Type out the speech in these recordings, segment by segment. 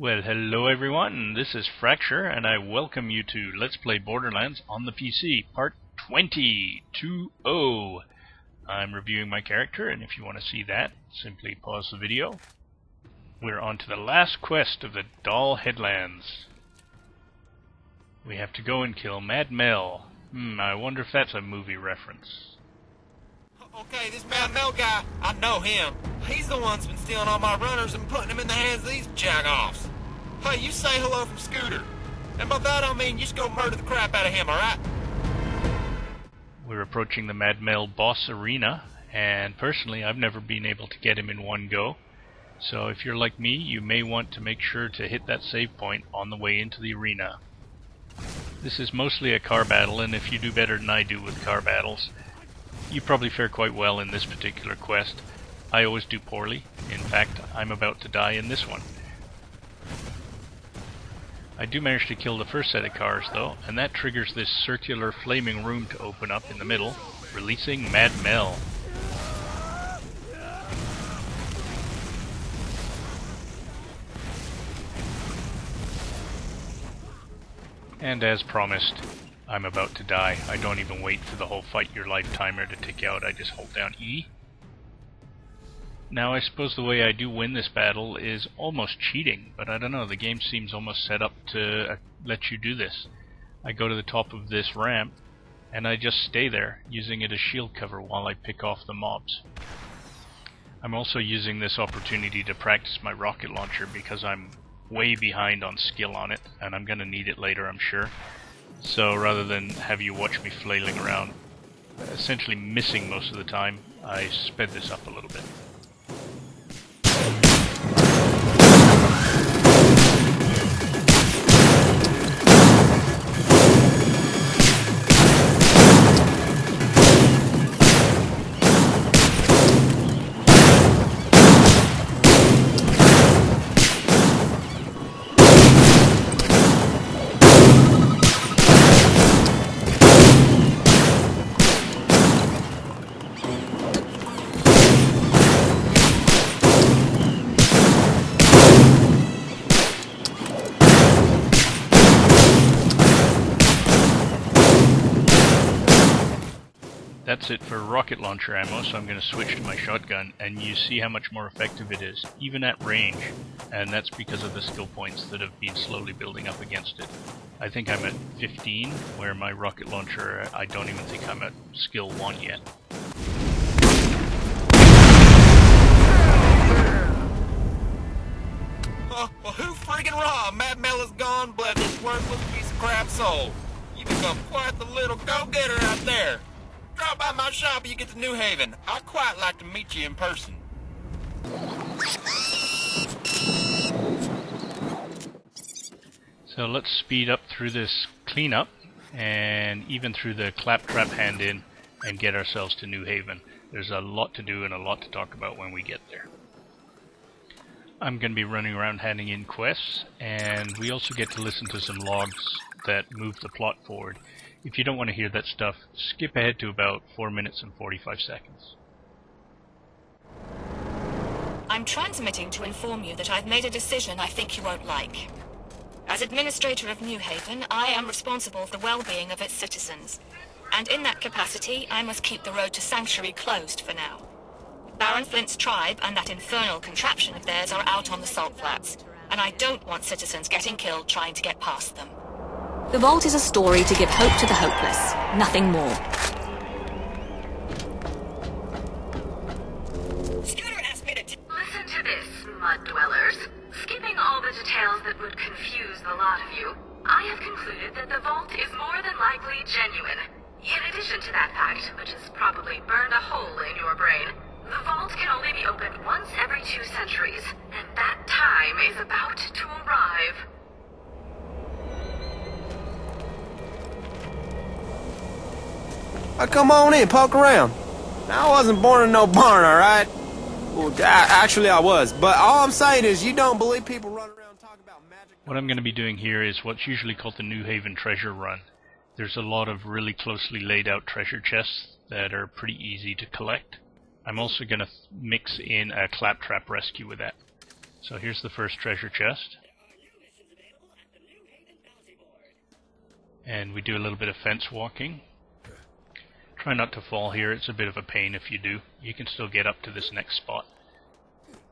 Well, hello everyone, this is Fracture, and I welcome you to Let's Play Borderlands on the PC, Part 20. I'm reviewing my character, and if you want to see that, simply pause the video. We're on to the last quest of the Doll Headlands. We have to go and kill Mad Mel. I wonder if that's a movie reference. Okay, this Mad Mel guy, I know him. He's the one that's been stealing all my runners and putting them in the hands of these jack-offs. Hey, you say hello from Scooter. And by that I mean you just go murder the crap out of him, alright? We're approaching the Mad Mel boss arena, and personally I've never been able to get him in one go. So if you're like me, you may want to make sure to hit that save point on the way into the arena. This is mostly a car battle, and if you do better than I do with car battles, you probably fare quite well in this particular quest. I always do poorly. In fact, I'm about to die in this one. I do manage to kill the first set of cars though, and that triggers this circular flaming room to open up in the middle, releasing Mad Mel. And as promised, I'm about to die. I don't even wait for the whole fight your life timer to tick out, I just hold down E. Now I suppose the way I do win this battle is almost cheating, but I don't know, the game seems almost set up to let you do this. I go to the top of this ramp, and I just stay there, using it as shield cover while I pick off the mobs. I'm also using this opportunity to practice my rocket launcher because I'm way behind on skill on it, and I'm gonna need it later, I'm sure. So rather than have you watch me flailing around, essentially missing most of the time, I sped this up a little bit. That's it for rocket launcher ammo, so I'm going to switch to my shotgun, and you see how much more effective it is, even at range, and that's because of the skill points that have been slowly building up against it. I think I'm at 15, where my rocket launcher, I don't even think I'm at skill 1 yet. Well, who friggin' robbed? Mad Mel is gone, bled this worthless piece of crap soul. You become quite the little go-getter out there. Drop by my shop and you get to Newhaven. I'd quite like to meet you in person. So let's speed up through this cleanup, and even through the Claptrap hand-in, and get ourselves to Newhaven. There's a lot to do and a lot to talk about when we get there. I'm going to be running around handing in quests, and we also get to listen to some logs that move the plot forward. If you don't want to hear that stuff, skip ahead to about 4 minutes and 45 seconds. I'm transmitting to inform you that I've made a decision I think you won't like. As Administrator of Newhaven, I am responsible for the well-being of its citizens. And in that capacity, I must keep the road to Sanctuary closed for now. Baron Flint's tribe and that infernal contraption of theirs are out on the salt flats, and I don't want citizens getting killed trying to get past them. The Vault is a story to give hope to the hopeless, nothing more. Scooter asked me to Listen to this, mud dwellers. Skipping all the details that would confuse the lot of you, I have concluded that the Vault is more than likely genuine. In addition to that fact, which has probably burned a hole in your brain, the Vault can only be opened once every 2 centuries, and that time is about to arrive. Come on in, poke around. Now, I wasn't born in no barn, alright? Well, actually I was, but all I'm saying is you don't believe people run around talking about magic. What I'm going to be doing here is what's usually called the Newhaven treasure run. There's a lot of really closely laid out treasure chests that are pretty easy to collect. I'm also going to mix in a Claptrap rescue with that. So here's the first treasure chest. And we do a little bit of fence walking. Try not to fall here, it's a bit of a pain if you do. You can still get up to this next spot.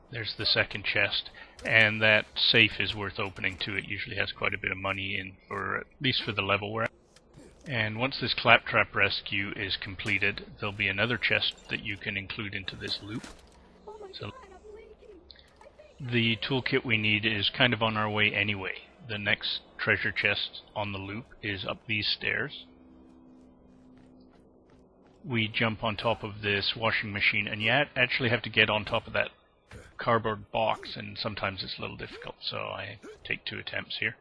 There's the second chest, and that safe is worth opening too. It usually has quite a bit of money in, for at least for the level we're at. And once this Claptrap rescue is completed, there'll be another chest that you can include into this loop. So the toolkit we need is kind of on our way anyway. The next treasure chest on the loop is up these stairs. We jump on top of this washing machine, and you actually have to get on top of that cardboard box, and sometimes it's a little difficult, so I take 2 attempts here.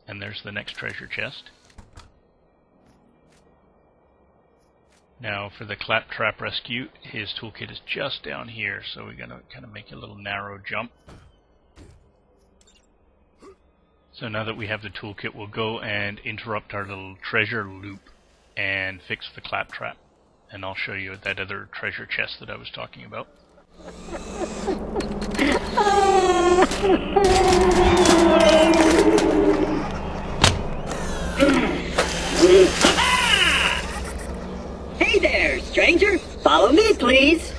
And there's the next treasure chest. Now for the Claptrap rescue, his toolkit is just down here, so we're going to kind of make a little narrow jump. So now that we have the toolkit, we'll go and interrupt our little treasure loop and fix the Claptrap. And I'll show you that other treasure chest that I was talking about. Hey there, stranger! Follow me, please!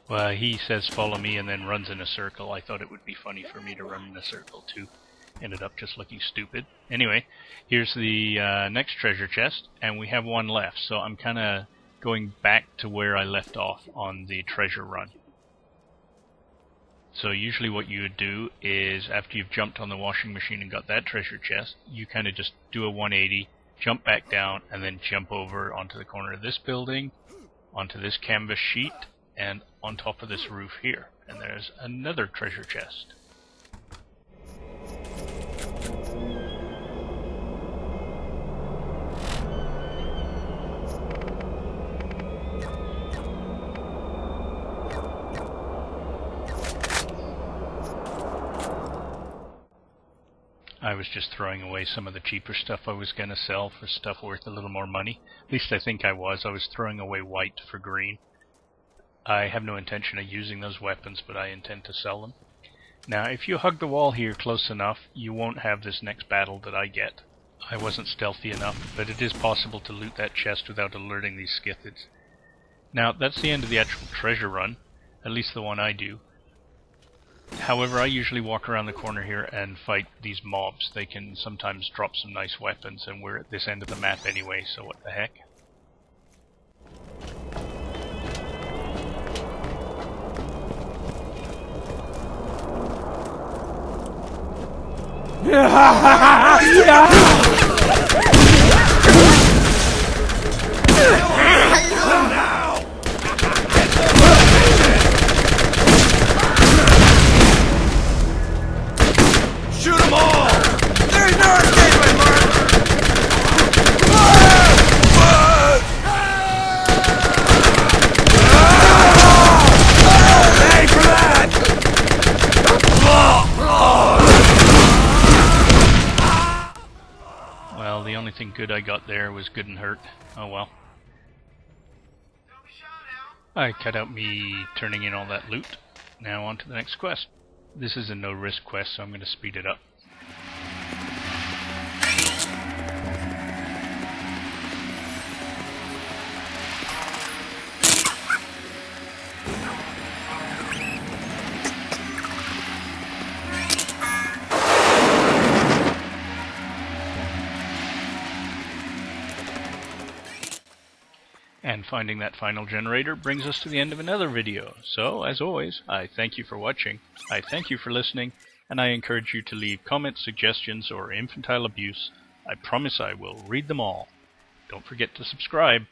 Well, he says follow me and then runs in a circle. I thought it would be funny for me to run in a circle too. Ended up just looking stupid. Anyway, here's the next treasure chest, and we have one left, so I'm kind of going back to where I left off on the treasure run. So usually what you would do is, after you've jumped on the washing machine and got that treasure chest, you kind of just do a 180, jump back down, and then jump over onto the corner of this building, onto this canvas sheet, and on top of this roof here. And there's another treasure chest. I was just throwing away some of the cheaper stuff I was going to sell for stuff worth a little more money. At least I think I was. I was throwing away white for green. I have no intention of using those weapons, but I intend to sell them. Now, if you hug the wall here close enough, you won't have this next battle that I get. I wasn't stealthy enough, but it is possible to loot that chest without alerting these skithids. Now, that's the end of the actual treasure run, at least the one I do. However, I usually walk around the corner here and fight these mobs. They can sometimes drop some nice weapons, and we're at this end of the map anyway, so what the heck. Shoot them all! There's no escaping, Mark! Hey for that! Well, the only thing good I got there was good and hurt. Oh well. I cut out me turning in all that loot. Now on to the next quest. This is a no-risk quest, so I'm going to speed it up. And finding that final generator brings us to the end of another video. So, as always, I thank you for watching, I thank you for listening, and I encourage you to leave comments, suggestions, or infantile abuse. I promise I will read them all. Don't forget to subscribe.